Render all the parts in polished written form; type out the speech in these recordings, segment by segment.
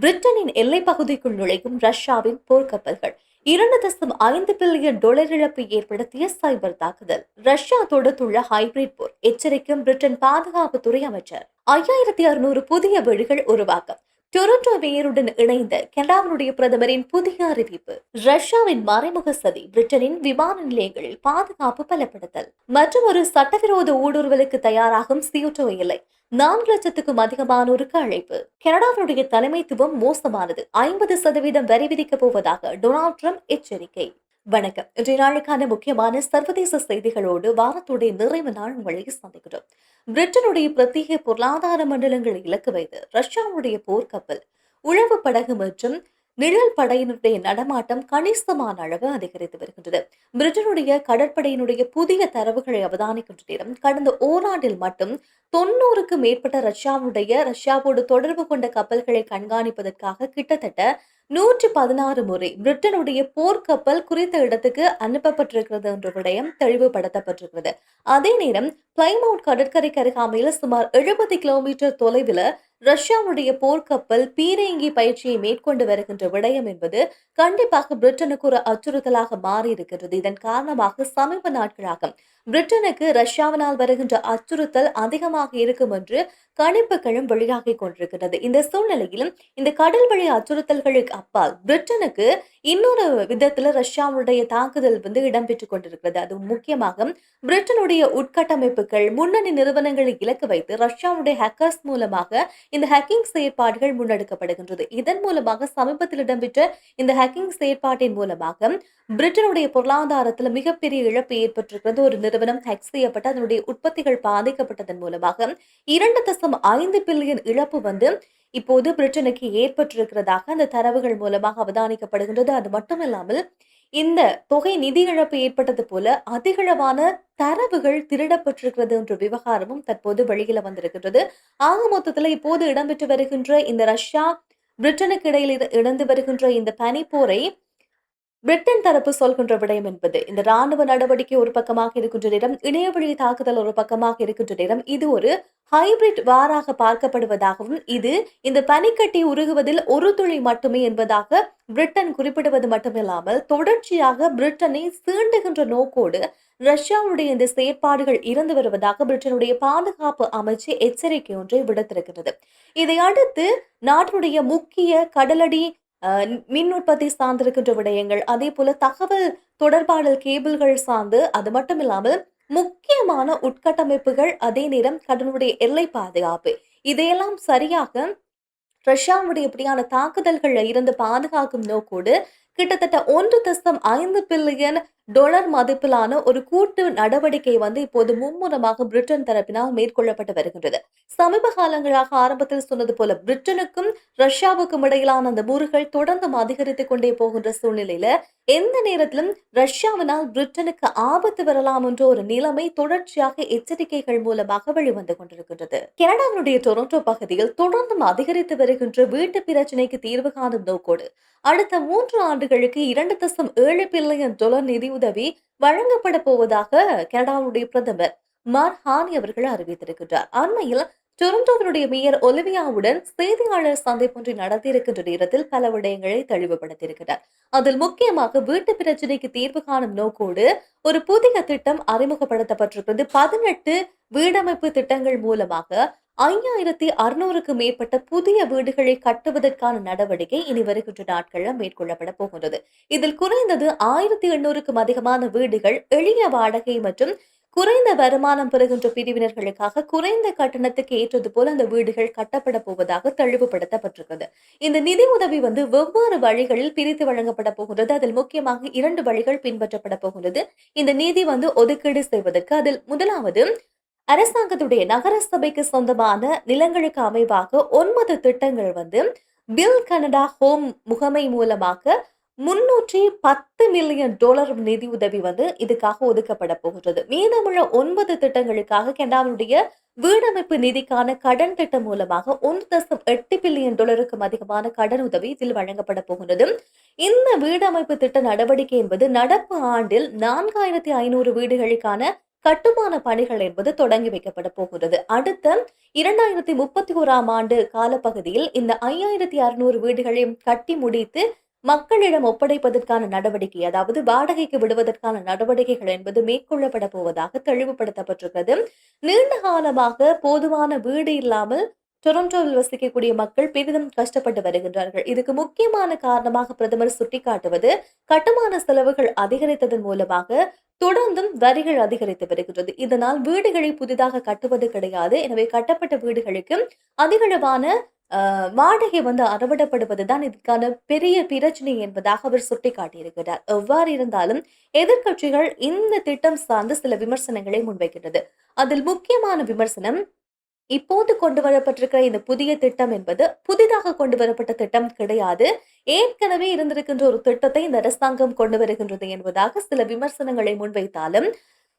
பிரிட்டனின் எல்லைப் பகுதிக்குள் நுழையும் ரஷ்யாவின் போர்க்கப்பல்கள் 2.5 பில்லியன் இழப்பை ஏற்படுத்திய சைபர் தாக்குதல். ரஷ்யா தொடுத்துள்ள ஹைபிரிட் போர் எச்சரிக்கும் பிரிட்டன் பாதுகாப்புத்துறை அமைச்சர். 5600 புதிய வீடுகள் உருவாக்கம். டொரண்டோ மேயருடன் இணைந்த கனடாவினுடைய பிரதமரின் புதிய அறிவிப்பு. ரஷ்யாவின் மறைமுக சதி. பிரிட்டனின் விமான நிலையங்களில் பாதுகாப்பு பலப்படுத்தல். மற்றும் ஒரு சட்டவிரோத ஊடுருவலுக்கு தயாராகும் சியோட்டோ எல்லை. 4 லட்சத்துக்கும் அதிகமானோருக்கு அழைப்பு. கனடாவினுடைய தலைமைத்துவம் மோசமானது. 50% வரி விதிக்கப் போவதாக டொனால்ட் ட்ரம்ப் எச்சரிக்கை. வணக்கம். இன்றைய நாளுக்கான முக்கியமான சர்வதேச செய்திகளோடு வாரத்துடைய நிறைவு நாள் உங்களை சந்திக்கிறோம். பிரிட்டனுடைய பிரத்யேக பொருளாதார மண்டலங்களை இலக்கு வைத்து ரஷ்யாவுடைய போர்க்கப்பல், உளவு படகு மற்றும் நிழல் படையினுடைய நடமாட்டம் கணிசமான அளவு அதிகரித்து வருகின்றது. பிரிட்டனுடைய கடற்படையினுடைய புதிய தரவுகளை அவதானிக்கின்ற நேரம் கடந்த ஓராண்டில் மட்டும் 90க்கும் மேற்பட்ட ரஷ்யாவோடு தொடர்பு கொண்ட கப்பல்களை கண்காணிப்பதற்காக கிட்டத்தட்ட 116 முறை பிரிட்டனுடைய போர்க்கப்பல் குறித்த இடத்துக்கு அனுப்பப்பட்டிருக்கிறது என்ற விடயம் தெளிவுபடுத்தப்பட்டிருக்கிறது. அதே நேரம் பிளைமவுத் கடற்கரைக்கு அருகாமையில் சுமார் 70 கிலோமீட்டர் தொலைவில் ரஷ்யாவுடைய போர்க்கப்பல் பீரங்கி பயிற்சியை மேற்கொண்டு வருகின்ற விடயம் என்பது கண்டிப்பாக பிரிட்டனுக்கு ஒரு அச்சுறுத்தலாக மாறி இருக்கிறது. இதன் காரணமாக சமீப நாட்களாக பிரிட்டனுக்கு ரஷ்யாவினால் வருகின்ற அச்சுறுத்தல் அதிகமாக இருக்கும் என்று கணிப்புகளும் வெளியாகி கொண்டிருக்கிறது. இந்த சூழ்நிலையிலும் இந்த கடல் வழி அச்சுறுத்தல்களுக்கு அப்பால் பிரிட்டனுக்கு இன்னொரு விதத்துல ரஷ்யாவுடைய தாக்குதல் இடம்பெற்றுக் கொண்டிருக்கிறது. அது முக்கியமாக பிரிட்டனுடைய உட்கட்டமைப்புகள் முன்னணி நிறுவனங்களை இலக்கு வைத்து ரஷ்யாவுடைய ஹேக்கர்ஸ் மூலமாக இந்த ஹேக்கிங் செயற்பாடுகள் முன்னெடுக்கப்படுகின்றது. இதன் மூலமாக சமீபத்தில் இடம்பெற்ற இந்த ஹேக்கிங் செயற்பாட்டின் மூலமாக பிரிட்டனுடைய பொருளாதாரத்தில் மிகப்பெரிய இழப்பு ஏற்பட்டிருக்கிறது. ஒரு நிறுவனம் ஹேக் செய்யப்பட்டு அதனுடைய உற்பத்திகள் பாதிக்கப்பட்டதன் மூலமாக 2.5 பில்லியன் இழப்பு இப்போது பிரிட்டனுக்கு ஏற்பட்டிருக்கிறதாக அந்த தரவுகள் மூலமாக அவதானிக்கப்படுகின்றது. அது மட்டுமில்லாமல் இந்த தொகை நிதி இழப்பு ஏற்பட்டது போல அதிகளவான தரவுகள் திருடப்பட்டிருக்கிறது என்ற விவகாரமும் தற்போது வெளியில வந்திருக்கின்றது. ஆக மொத்தத்தில் இப்போது இடம்பெற்று வருகின்ற இந்த ரஷ்யா பிரிட்டனுக்கு இடையில் இழந்து வருகின்ற இந்த பனிப்போரை பிரிட்டன் தரப்பு சொல்கின்ற விடயம் என்பது இந்த ராணுவ நடவடிக்கை ஒரு பக்கமாக இருக்கின்ற நேரம், இணையவழி தாக்குதல் ஒரு பக்கமாக இருக்கின்ற நேரம், இது ஒரு ஹைபிரிட் வாராக பார்க்கப்படுவதாகவும் இது இந்த பனிக்கட்டி உருகுவதில் ஒரு துளி மட்டுமே என்பதாக பிரிட்டன் குறிப்பிடுவது மட்டுமில்லாமல் தொடர்ச்சியாக பிரிட்டனை சீண்டுகின்ற நோக்கோடு ரஷ்யாவுடைய இந்த செயற்பாடுகள் இருந்து வருவதாக பிரிட்டனுடைய பாதுகாப்பு அமைச்சு எச்சரிக்கை ஒன்றை விடுத்திருக்கிறது. இதை அடுத்து நாட்டினுடைய முக்கிய கடலடி மின் உற்பத்தி சார்ந்திருக்கின்ற விடயங்கள், அதே போல தகவல் தொடர்பாடல் கேபிள்கள் சார்ந்து, அது மட்டும் இல்லாமல் முக்கியமான உட்கட்டமைப்புகள், அதே நேரம் கடலுடைய எல்லை பாதுகாப்பு, இதையெல்லாம் சரியாக ரஷ்யாவுடைய இப்படியான தாக்குதல்கள்ல இருந்து பாதுகாக்கும் நோக்கோடு கிட்டத்தட்ட 1.5 பில்லியன் மதிப்பிலான ஒரு கூட்டு நடவடிக்கை இப்போது மும்முரமாக பிரிட்டன் தரப்பினால் மேற்கொள்ளப்பட்டு வருகின்றது. சமீப காலங்களாக ஆரம்பத்தில் சொன்னது போல பிரிட்டனுக்கும் ரஷ்யாவுக்கும் இடையிலான அந்த முறுகள் தொடர்ந்து அதிகரித்துக் கொண்டே போகின்ற சூழ்நிலையில எந்த நேரத்திலும் ரஷ்யாவினால் பிரிட்டனுக்கு ஆபத்து வரலாம் என்ற ஒரு நிலைமை தொடர்ச்சியாக எச்சரிக்கைகள் மூலமாக வெளிவந்து கொண்டிருக்கின்றது. கனடாவுடைய டொரண்டோ பகுதியில் தொடர்ந்து அதிகரித்து வருகின்ற வீட்டு பிரச்சினைக்கு தீர்வு காணும் நோக்கோடு அடுத்த 3 ஆண்டுகளுக்கு 2.7 பில்லியன் நிதியுதவி வழங்கப்பட போவதாக கனடாவுடைய பிரதமர் மார்க் ஹானி அவர்கள் அறிவித்திருக்கிறார். அண்மையில் டொரண்டோவினுடைய மேயர் ஒலிவியாவுடன் செய்தியாளர் சந்திப்பொன்றை நடத்தியிருக்கின்ற நேரத்தில் பல விடயங்களை தெளிவுபடுத்தியிருக்கிறார். அதில் முக்கியமாக வீட்டு பிரச்சனைக்கு தீர்வு காணும் நோக்கோடு ஒரு புதிய திட்டம் அறிமுகப்படுத்தப்பட்டிருக்கிறது. 18 வீடமைப்பு திட்டங்கள் மூலமாக 5600க்கும் மேற்பட்ட புதிய வீடுகளை கட்டுவதற்கான நடவடிக்கை இனி வருகின்ற நாட்களில் மேற்கொள்ளப்பட போகின்றது. இதில் குறைந்தது 1800க்கும் அதிகமான வீடுகள் எளிய வாடகை மற்றும் குறைந்த வருமானம் பெறுகின்ற பிரிவினர்களுக்காக குறைந்த கட்டணத்துக்கு ஏற்றது போல அந்த வீடுகள் கட்டப்பட போவதாக தெளிவுபடுத்தப்பட்டிருக்கிறது. இந்த நிதி உதவி வெவ்வேறு வழிகளில் பிரித்து வழங்கப்பட போகின்றது. அதில் முக்கியமாக 2 வழிகள் பின்பற்றப்பட போகின்றது. இந்த நிதி ஒதுக்கீடு செய்வதற்கு அதில் முதலாவது அரசாங்கத்துடைய நகர சபைக்கு சொந்தமான நிலங்களுக்கு அமைவாக 9 திட்டங்கள் பில் கனடா ஹோம் முகமை மூலமாக $310 மில்லியன் நிதி உதவி இதுக்காக ஒதுக்கப்பட போகின்றது. மீதமுள்ள 9 திட்டங்களுக்காக கனடாவுடைய வீடமைப்பு நிதிக்கான கடன் திட்டம் மூலமாக $1.8 பில்லியன் அதிகமான கடன் உதவி இதில் வழங்கப்பட போகின்றது. இந்த வீடமைப்பு திட்ட நடவடிக்கை என்பது நடப்பு ஆண்டில் 4500 வீடுகளுக்கான கட்டுமான பணிகள் என்பது தொடங்கி வைக்கப்பட போகிறது. அடுத்த 2031ஆம் ஆண்டு காலப்பகுதியில் இந்த 5600 வீடுகளையும் கட்டி முடித்து மக்களிடம் ஒப்படைப்பதற்கான நடவடிக்கை, அதாவது வாடகைக்கு விடுவதற்கான நடவடிக்கைகள் என்பது மேற்கொள்ளப்பட போவதாக தெளிவுபடுத்தப்பட்டிருக்கிறது. நீண்ட காலமாக போதுமான வீடு இல்லாமல் டொரண்டோவில் வசிக்கக்கூடிய மக்கள் பெரிதும் கஷ்டப்பட்டு வருகின்றார்கள். இதுக்கு முக்கியமான காரணமாக பிரதமர் சுட்டிக்காட்டுவது, கட்டுமான செலவுகள் அதிகரித்ததன் மூலமாக தொடர்ந்தும் வரிகள் அதிகரித்து வருகின்றது. இதனால் வீடுகளை புதிதாக கட்டுவது கிடையாது. எனவே கட்டப்பட்ட வீடுகளுக்கு அதிகளவான வாடகை அறவிடப்படுவதுதான் இதற்கான பெரிய பிரச்சனை என்பதாக அவர் சுட்டிக்காட்டியிருக்கிறார். எவ்வாறு இருந்தாலும் எதிர்க்கட்சிகள் இந்த திட்டம் சார்ந்து சில விமர்சனங்களை முன்வைக்கின்றது. அதில் முக்கியமான விமர்சனம், இப்போது கொண்டு வரப்பட்டிருக்கிற இந்த புதிய திட்டம் என்பது புதிதாக கொண்டு வரப்பட்ட திட்டம் கிடையாது. ஏற்கனவே இருந்திருக்கின்ற ஒரு திட்டத்தை இந்த அரசாங்கம் கொண்டு வருகின்றது என்பதாக சில விமர்சனங்களை முன்வைத்தாலும்,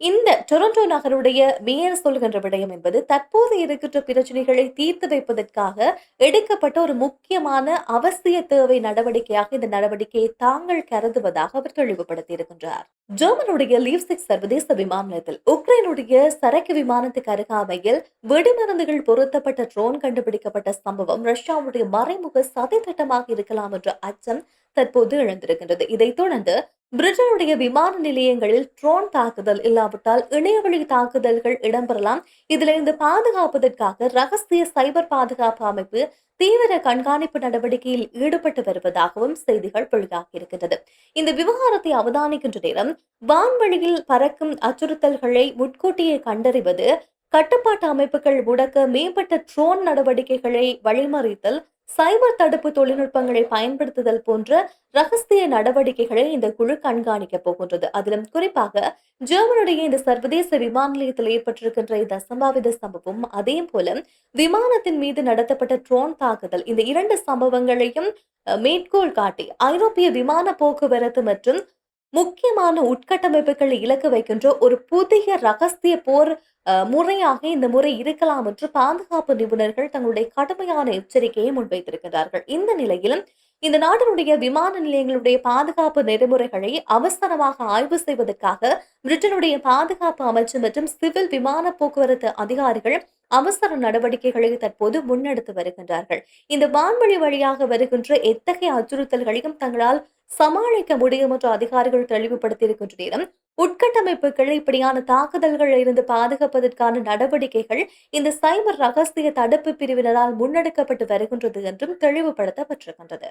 இந்த டொரண்டோ நகருடைய மேயர் சொல்கின்ற விடயம் என்பது தற்போது இருக்கின்ற பிரச்சனைகளை தீர்த்து வைப்பதற்காக எடுக்கப்பட்ட ஒரு முக்கியமான அவசிய தேவை நடவடிக்கையாக இந்த நடவடிக்கையை தாங்கள் கருதுவதாக அவர் தெளிவுபடுத்தி இருக்கின்றார். ஜெர்மனுடைய லீவ்சிக் சர்வதேச விமான நிலையத்தில் உக்ரைனுடைய சரக்கு விமானத்துக்கு அருகாமையில் வெடிமருந்துகள் பொருத்தப்பட்ட ட்ரோன் கண்டுபிடிக்கப்பட்ட சம்பவம் ரஷ்யாவுடைய மறைமுக சதி திட்டமாக இருக்கலாம் என்ற அச்சம் தற்போது எழுந்திருக்கின்றது. இதைத் தொடர்ந்து பிரிட்டனுடைய விமான நிலையங்களில் ட்ரோன் தாக்குதல் இல்லாவிட்டால் இணையவழி தாக்குதல்கள் இடம்பெறலாம். இதிலிருந்து பாதுகாப்பதற்காக ரகசிய சைபர் பாதுகாப்பு அமைப்பு தீவிர கண்காணிப்பு நடவடிக்கையில் ஈடுபட்டு வருவதாகவும் செய்திகள் வெளியாகி இருக்கின்றது. இந்த விவகாரத்தை அவதானிக்கின்ற நேரம், வான்வெளியில் பறக்கும் அச்சுறுத்தல்களை முன்கூட்டியே கண்டறிவது, கட்டுப்பாட்டு அமைப்புகள் முடக்க மேம்பட்ட ட்ரோன் நடவடிக்கைகளை வழிமறித்தல், சைபர் தடுப்பு தொழில்நுட்பங்களை பயன்படுத்துதல் போன்ற ரகசிய நடவடிக்கைகளை இந்த குழு கண்காணிக்க போகின்றது. அதிலும் குறிப்பாக ஜெர்மனுடைய இந்த சர்வதேச விமான நிலையத்தில் ஏற்பட்டிருக்கின்ற இந்த அசம்பாவித சம்பவம், அதே போல விமானத்தின் மீது நடத்தப்பட்ட ட்ரோன் தாக்குதல், இந்த இரண்டு சம்பவங்களையும் மேற்கோள் காட்டி ஐரோப்பிய விமான போக்குவரத்து மற்றும் முக்கியமான உட்கட்டமைப்புகளை இலக்கு வைக்கின்ற ஒரு புதிய ரகசிய போர் முறையாக இந்த முறை இருக்கலாம் என்று பாதுகாப்பு நிபுணர்கள் தங்களுடைய கடுமையான எச்சரிக்கையை முன்வைத்திருக்கிறார்கள். இந்த நிலையிலும் இந்த நாட்டினுடைய விமான நிலையங்களுடைய பாதுகாப்பு நெறிமுறைகளை அவசரமாக ஆய்வு செய்வதற்காக பிரிட்டனுடைய பாதுகாப்பு அமைச்சு மற்றும் சிவில் விமான போக்குவரத்து அதிகாரிகள் அவசர நடவடிக்கைகளை தற்போது முன்னெடுத்து வருகின்றார்கள். இந்த வான்வழி வழியாக வருகின்ற எத்தகைய அச்சுறுத்தல்களையும் தங்களால் சமாளிக்க முடியும் என்று அதிகாரிகள் தெளிவுபடுத்தியிருக்கின்ற நேரம், உட்கட்டமைப்புகள் இப்படியான தாக்குதல்களில் இருந்து பாதுகாப்பதற்கான நடவடிக்கைகள் இந்த சைபர் ரகசிய தடுப்பு பிரிவினரால் முன்னெடுக்கப்பட்டு வருகின்றது என்றும் தெளிவுபடுத்தப்பட்டிருக்கின்றது.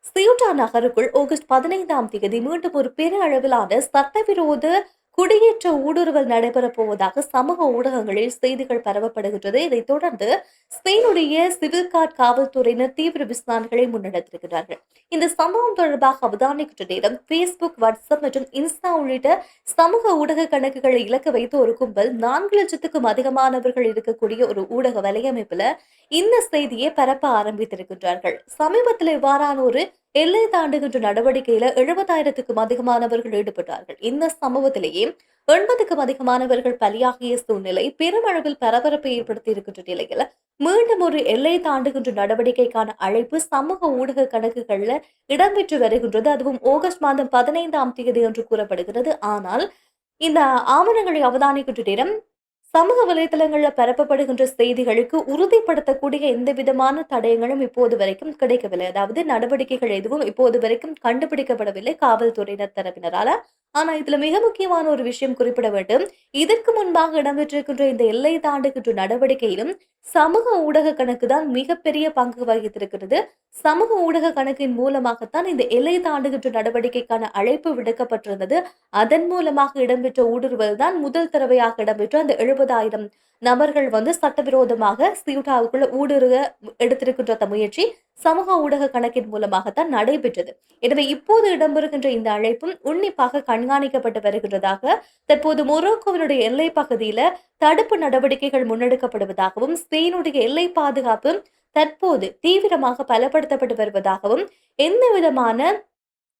சியூட்டா நகருக்குள் ஆகஸ்ட் 15ஆம் தேதி மீண்டும் ஒரு பெரிய அளவிலான சட்டவிரோத குடியேற்ற ஊடுருவல் நடைபெறப் போவதாக சமூக ஊடகங்களில் செய்திகள் பரவப்படுகின்றது. இதைத் தொடர்ந்து ஸ்பெயினுடைய சிவில் கார்ட் காவல்துறையினர் தீவிர விசாரணைகளை முன்னெடுத்திருக்கிறார்கள். இந்த சம்பவம் தொடர்பாக அவதானிக்கின்ற நேரம், பேஸ்புக், வாட்ஸ்அப் மற்றும் இன்ஸ்டா உள்ளிட்ட சமூக ஊடக கணக்குகளை இலக்கு வைத்து ஒரு கும்பல் 4 லட்சத்துக்கும் அதிகமானவர்கள் இருக்கக்கூடிய ஒரு ஊடக வலையமைப்புல இந்த செய்தியை பரப்ப ஆரம்பித்திருக்கின்றார்கள். சமீபத்தில் இவ்வாறான ஒரு எல்லை தாண்டுகின்ற நடவடிக்கையில 70,000த்துக்கும் அதிகமானவர்கள் ஈடுபட்டார்கள். இந்த சம்பவத்திலேயே 80க்கும் அதிகமானவர்கள் பலியாகிய சூழ்நிலை பெருமளவில் பரபரப்பை ஏற்படுத்தி இருக்கின்ற நிலையில், மீண்டும் ஒரு எல்லை தாண்டுகின்ற நடவடிக்கைக்கான அழைப்பு சமூக ஊடக கணக்குகள்ல இடம்பெற்று வருகின்றது. அதுவும் ஆகஸ்ட் மாதம் 15ஆம் தேதி என்று கூறப்படுகிறது. ஆனால் இந்த ஆவணங்களை அவதானிக்கின்ற நேரம், சமூக வலைதளங்கள்ல பரப்பப்படுகின்ற செய்திகளுக்கு உறுதிப்படுத்தக்கூடிய எந்த விதமான தடயங்களும் இப்போது வரைக்கும் கிடைக்கவில்லை. அதாவது நடவடிக்கைகள் எதுவும் இப்போது வரைக்கும் கண்டுபிடிக்கப்படவில்லை காவல்துறையினர் தரப்பினரால. ஆனா இதுல மிக முக்கியமான ஒரு விஷயம் குறிப்பிட வேண்டும். இதற்கு முன்பாக இடம்பெற்றிருக்கின்ற இந்த எல்லை தாண்டுகின்ற நடவடிக்கையிலும் சமூக ஊடக கணக்கு தான் மிகப்பெரிய பங்கு வகித்திருக்கிறது. சமூக ஊடக கணக்கின் மூலமாகத்தான் இந்த எல்லை தாண்டுகின்ற நடவடிக்கைக்கான அழைப்பு விடுக்கப்பட்டிருந்தது. அதன் மூலமாக இடம்பெற்ற ஊடுருவல் தான் முதல் தடவையாக இடம்பெற்ற அந்த 70,000 நபர்கள் சட்டவிரோதமாக சியூட்டாவுக்குள்ள ஊடுருவ எடுத்திருக்கின்ற முயற்சி சமூக ஊடக கணக்கின் மூலமாகத்தான் நடைபெற்றது. எனவே இப்போது இடம்பெறுகின்ற இந்த அழைப்பும் உன்னிப்பாக கண்காணிக்கப்பட்டு வருகின்றதாக தற்போது மொரோக்கோவினுடைய எல்லை பகுதியில தடுப்பு நடவடிக்கைகள் முன்னெடுக்கப்படுவதாகவும், ஸ்பெயினுடைய எல்லை பாதுகாப்பு தற்போது தீவிரமாக பலப்படுத்தப்பட்டு வருவதாகவும், எந்த விதமான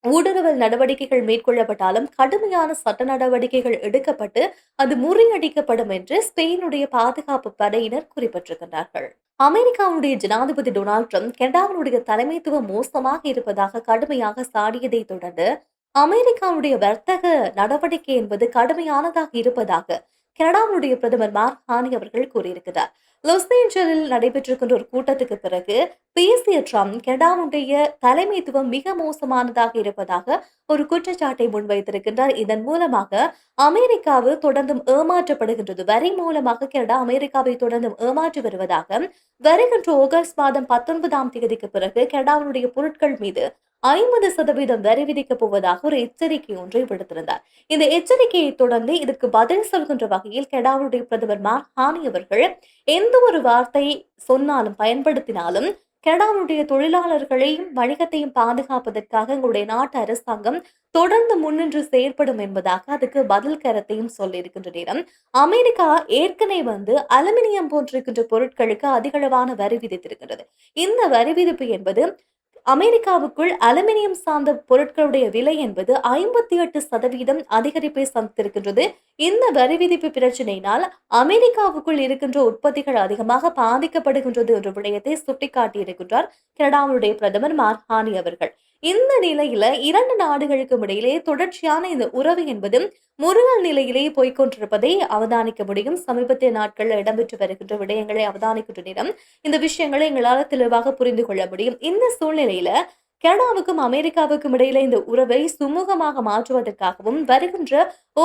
ஊடுருவல் நடவடிக்கைகள் மேற்கொள்ளப்பட்டாலும் கடுமையான சட்ட நடவடிக்கைகள் எடுக்கப்பட்டு அது முறியடிக்கப்படும் என்று ஸ்பெயினுடைய பாதுகாப்பு படையினர் குறிப்பிட்டிருக்கிறார்கள். அமெரிக்காவுடைய ஜனாதிபதி டொனால்ட் ட்ரம்ப் கனடாவினுடைய தலைமைத்துவம் மோசமாக இருப்பதாக கடுமையாக சாடியதை தொடர்ந்து அமெரிக்காவுடைய வர்த்தக நடவடிக்கை என்பது கடுமையானதாக இருப்பதாக கனடாவுடைய பிரதமர் மார்க் ஹானி அவர்கள் கூறியிருக்கிறார். லாஸ் ஏஞ்சலில் நடைபெற்றிருக்கின்ற ஒரு கூட்டத்துக்கு பிறகு பேசிய ட்ரம்ப் கனடாவுடைய தலைமைத்துவம் மிக மோசமானதாக இருப்பதாக ஒரு குற்றச்சாட்டை முன்வைத்திருக்கின்றார். இதன் மூலமாக அமெரிக்காவு தொடர்ந்தும் ஏமாற்றப்படுகின்றது. வரி மூலமாக கனடா அமெரிக்காவை தொடர்ந்தும் ஏமாற்றி வருவதாக வருகின்ற ஆகஸ்ட் மாதம் 19ஆம் தேதிக்கு பிறகு கனடாவுடைய பொருட்கள் மீது 50% வரி விதிக்கப் போவதாக ஒரு எச்சரிக்கை ஒன்றை விடுத்திருந்தார். இந்த எச்சரிக்கையை தொடர்ந்து இதற்கு பதில் சொல்கின்ற வகையில் கனடாவுடைய பிரதமர் மார்க் ஹானி அவர்கள் எந்த ஒரு வார்த்தை சொன்னாலும் பயன்படுத்தினாலும் கனடாவுடைய தொழிலாளர்களையும் வணிகத்தையும் பாதுகாப்பதற்காக எங்களுடைய நாட்டு அரசாங்கம் தொடர்ந்து முன்னின்று செயற்படும் என்பதாக அதுக்கு பதில் கருத்தையும் சொல்லியிருக்கின்ற நேரம் அமெரிக்கா ஏற்கனவே அலுமினியம் போன்றிருக்கின்ற பொருட்களுக்கு அதிகளவான வரி விதித்திருக்கின்றது. இந்த வரி விதிப்பு என்பது அமெரிக்காவுக்குள் அலுமினியம் சார்ந்த பொருட்களுடைய விலை என்பது 58% அதிகரிப்பை சந்தித்திருக்கின்றது. இந்த வரி விதிப்பு பிரச்சனையினால் அமெரிக்காவுக்குள் இருக்கின்ற உற்பத்திகள் அதிகமாக பாதிக்கப்படுகின்றது என்ற விடயத்தை சுட்டிக்காட்டியிருக்கின்றார் கனடாவுடைய பிரதமர் மார்க் ஹானி அவர்கள். இந்த நிலையில இரண்டு நாடுகளுக்கும் இடையிலே தொடர்ச்சியான இந்த உறவு என்பது முருகல் நிலையிலே போய்கொண்டிருப்பதை அவதானிக்க முடியும். சமீபத்திய நாட்களில் இடம்பெற்று வருகின்ற விடயங்களை அவதானிக்கின்ற நேரம் இந்த விஷயங்களை எங்களால் தெளிவாக புரிந்து கொள்ள முடியும். இந்த சூழ்நிலையில கனடாவுக்கும் அமெரிக்காவுக்கும் இடையில இந்த உறவை சுமூகமாக மாற்றுவதற்காகவும் வருகின்ற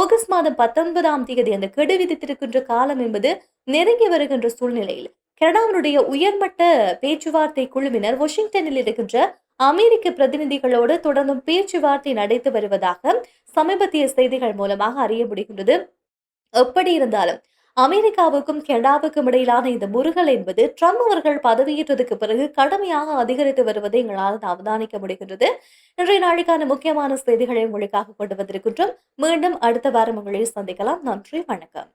ஆகஸ்ட் மாதம் 19ஆம் தேதி அந்த கெடு விதித்திருக்கின்ற காலம் என்பது நெருங்கி வருகின்ற சூழ்நிலையில் கனடாவினுடைய உயர்மட்ட பேச்சுவார்த்தை குழுவினர் வாஷிங்டனில் இருக்கின்ற அமெரிக்க பிரதிநிதிகளோடு தொடர்ந்தும் பேச்சுவார்த்தை நடத்தி வருவதாக சமீபத்திய செய்திகள் மூலமாக அறிய முடிகின்றது. எப்படி இருந்தாலும் அமெரிக்காவுக்கும் கனடாவுக்கும் இடையிலான இந்த முருகல் என்பது ட்ரம்ப் அவர்கள் பதவியேற்றதுக்கு பிறகு கடுமையாக அதிகரித்து வருவதை எங்களால் அவதானிக்க முடிகின்றது. இன்றைய நாளுக்கான முக்கியமான செய்திகளை உங்களுக்காக கொண்டு வந்திருக்கின்றோம். மீண்டும் அடுத்த வாரம் உங்களை சந்திக்கலாம். நன்றி, வணக்கம்.